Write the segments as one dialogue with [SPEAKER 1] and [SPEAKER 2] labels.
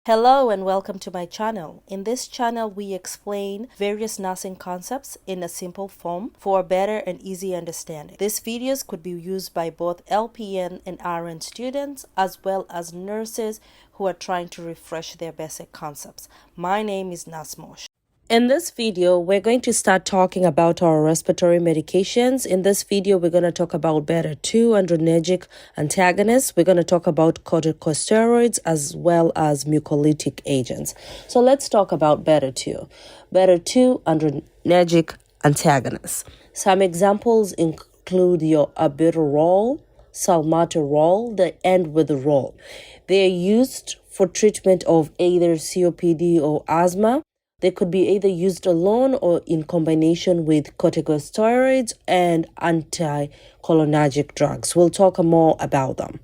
[SPEAKER 1] Hello and welcome to my channel. In this channel, we explain various nursing concepts in a simple form for a better and easy understanding. These videos could be used by both LPN and RN students as well as nurses who are trying to refresh their basic concepts. My name is Nasmosh. In this video, we're going to start talking about our respiratory medications. In this video, we're going to talk about beta-2 adrenergic antagonists. We're going to talk about corticosteroids as well as mucolytic agents. So let's talk about beta-2. Beta-2 adrenergic antagonists. Some examples include your albuterol, salmeterol, they end with rol. They are used for treatment of either COPD or asthma. They could be either used alone or in combination with corticosteroids and anticholinergic drugs. We'll talk more about them.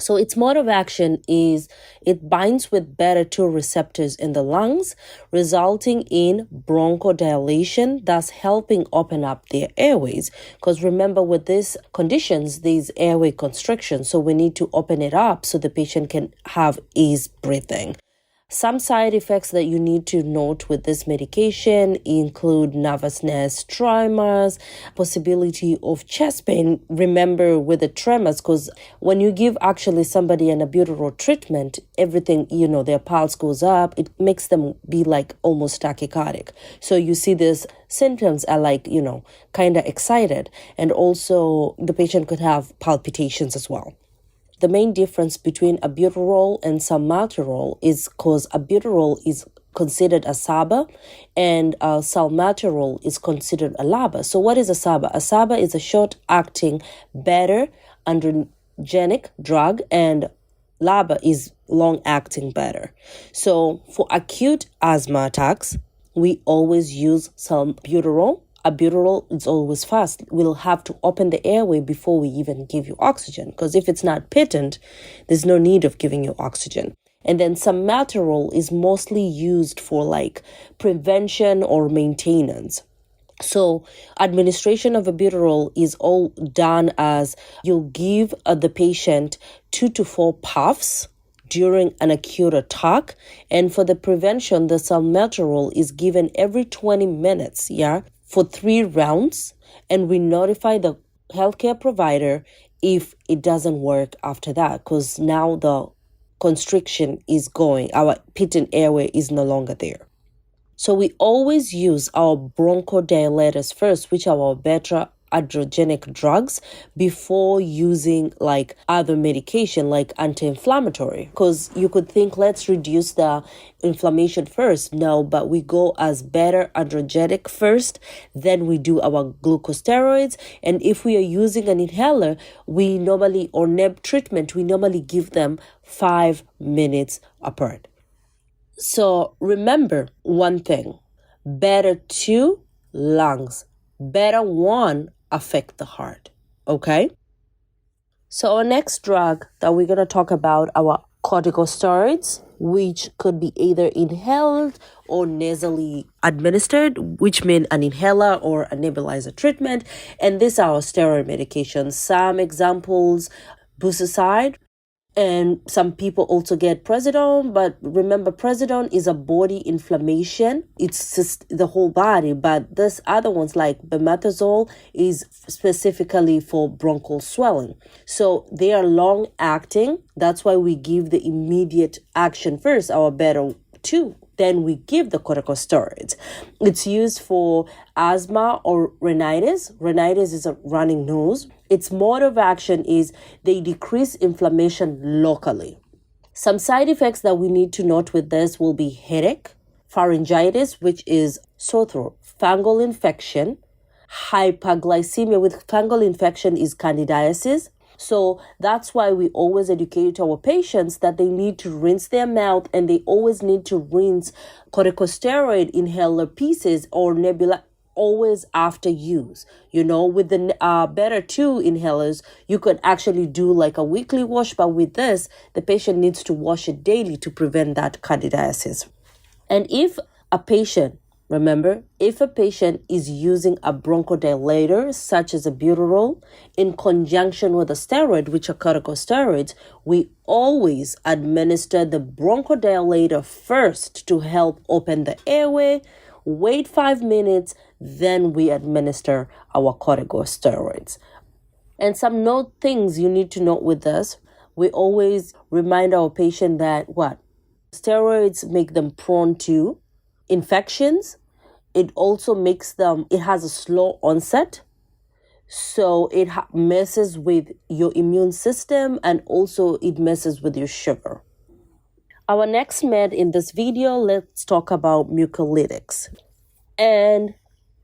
[SPEAKER 1] So its mode of action is it binds with beta-2 receptors in the lungs, resulting in bronchodilation, thus helping open up their airways. Because remember, with these conditions, there's airway constriction, so we need to open it up so the patient can have ease breathing. Some side effects that you need to note with this medication include nervousness, tremors, possibility of chest pain. Remember with the tremors, because when you give actually somebody an albuterol treatment, everything, their pulse goes up. It makes them be like almost tachycardic. So you see these symptoms are like, kind of excited. And also the patient could have palpitations as well. The main difference between albuterol and salmeterol is because albuterol is considered a SABA and salmeterol is considered a LABA. So what is a SABA? A SABA is a short-acting beta-adrenergic drug, and LABA is long-acting beta. So for acute asthma attacks, we always use salmeterol. Albuterol is always fast. We'll have to open the airway before we even give you oxygen, because if it's not patent, there's no need of giving you oxygen. And then salmeterol is mostly used for like prevention or maintenance. So administration of albuterol is all done as you'll give the patient 2 to 4 puffs during an acute attack. And for the prevention, the salmeterol is given every 20 minutes, for 3 rounds, and we notify the healthcare provider if it doesn't work after that, because now the constriction is going. Our patent airway is no longer there. So we always use our bronchodilators first, which are our beta-adrenergic drugs, before using like other medication like anti-inflammatory, because you could think let's reduce the inflammation first. No, but we go as beta-adrenergic first, then we do our glucosteroids. And if we are using an inhaler, or neb treatment, we normally give them 5 minutes apart. So remember one thing: beta-2 lungs, beta-1 affect the heart. Okay? So our next drug that we're going to talk about are corticosteroids, which could be either inhaled or nasally administered, which means an inhaler or a nebulizer treatment. And these are our steroid medications. Some examples: Bucicide, and some people also get Prednisone. But remember, Prednisone is a body inflammation. It's just the whole body. But this other ones like Bemethazole is specifically for bronchial swelling. So they are long acting. That's why we give the immediate action first, our beta-2. Then we give the corticosteroids. It's used for asthma or rhinitis. Rhinitis is a running nose. Its mode of action is they decrease inflammation locally. Some side effects that we need to note with this will be headache, pharyngitis, which is sore throat, fungal infection, hyperglycemia. With fungal infection is candidiasis. So that's why we always educate our patients that they need to rinse their mouth, and they always need to rinse corticosteroid inhaler pieces or nebula always after use. With the beta-2 inhalers, you could actually do like a weekly wash, but with this, the patient needs to wash it daily to prevent that candidiasis. And if a patient Remember, if a patient is using a bronchodilator, such as albuterol, in conjunction with a steroid, which are corticosteroids, we always administer the bronchodilator first to help open the airway, wait 5 minutes, then we administer our corticosteroids. And some things you need to note with this. We always remind our patient that steroids make them prone to infections. It also it has a slow onset. So it messes with your immune system, and also it messes with your sugar. Our next med in this video, let's talk about mucolytics. And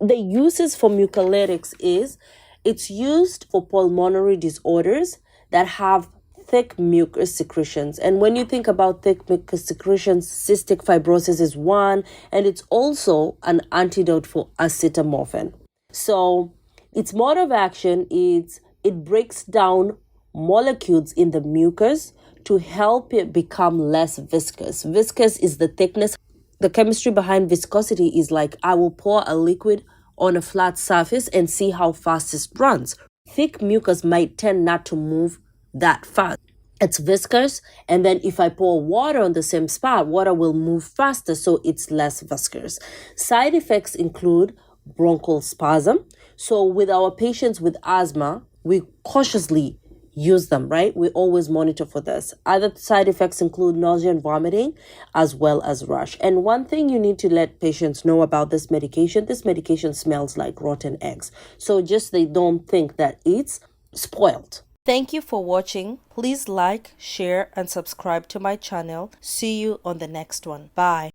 [SPEAKER 1] the uses for mucolytics is it's used for pulmonary disorders that have thick mucus secretions. And when you think about thick mucus secretions, cystic fibrosis is one, and it's also an antidote for acetaminophen. So its mode of action is it breaks down molecules in the mucus to help it become less viscous. Viscous is the thickness. The chemistry behind viscosity is like I will pour a liquid on a flat surface and see how fast it runs. Thick mucus might tend not to move that fast. It's viscous, and then if I pour water on the same spot, water will move faster, so it's less viscous. Side effects include bronchial spasm. So with our patients with asthma, we cautiously use them, right? We always monitor for this. Other side effects include nausea and vomiting, as well as rash. And one thing you need to let patients know about this medication smells like rotten eggs. So just they don't think that it's spoiled. Thank you for watching. Please like, share, and subscribe to my channel. See you on the next one. Bye.